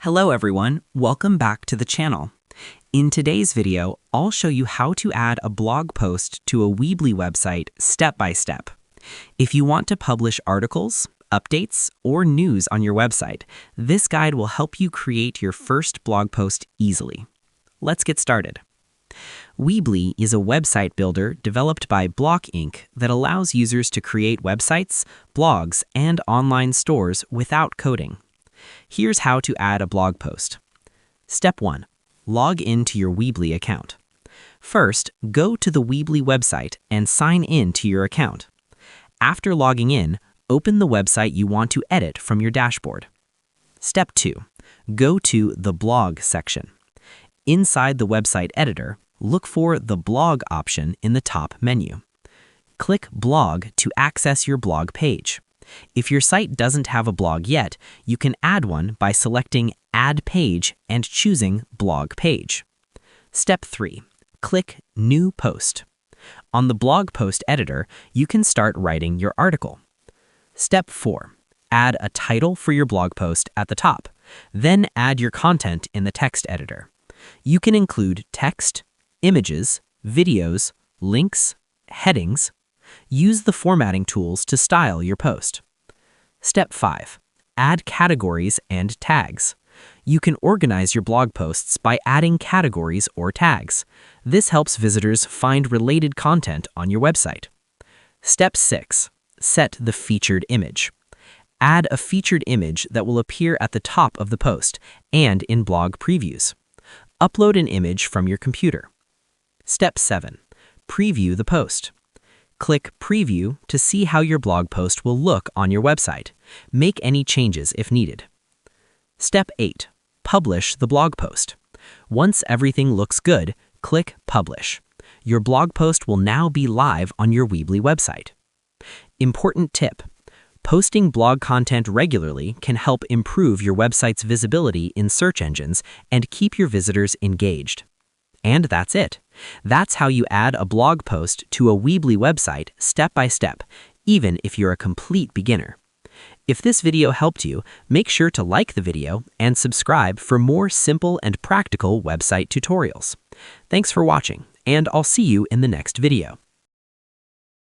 Hello everyone, welcome back to the channel. In today's video, I'll show you how to add a blog post to a Weebly website step by step. If you want to publish articles, updates, or news on your website, this guide will help you create your first blog post easily. Let's get started. Weebly is a website builder developed by Block Inc. that allows users to create websites, blogs, and online stores without coding. Here's how to add a blog post. Step 1. Log into your Weebly account. First, go to the Weebly website and sign in to your account. After logging in, open the website you want to edit from your dashboard. Step 2. Go to the Blog section. Inside the website editor, look for the Blog option in the top menu. Click Blog to access your blog page. If your site doesn't have a blog yet, you can add one by selecting Add Page and choosing Blog Page. Step 3. Click New Post. On the blog post editor, you can start writing your article. Step 4. Add a title for your blog post at the top. Then add your content in the text editor. You can include text, images, videos, links, headings. Use the formatting tools to style your post. Step 5. Add categories and tags. You can organize your blog posts by adding categories or tags. This helps visitors find related content on your website. Step 6. Set the featured image. Add a featured image that will appear at the top of the post and in blog previews. Upload an image from your computer. Step 7. Preview the post. Click Preview to see how your blog post will look on your website. Make any changes if needed. Step 8. Publish the blog post. Once everything looks good, click Publish. Your blog post will now be live on your Weebly website. Important tip: posting blog content regularly can help improve your website's visibility in search engines and keep your visitors engaged. And that's it. That's how you add a blog post to a Weebly website step by step, even if you're a complete beginner. If this video helped you, make sure to like the video and subscribe for more simple and practical website tutorials. Thanks for watching, and I'll see you in the next video.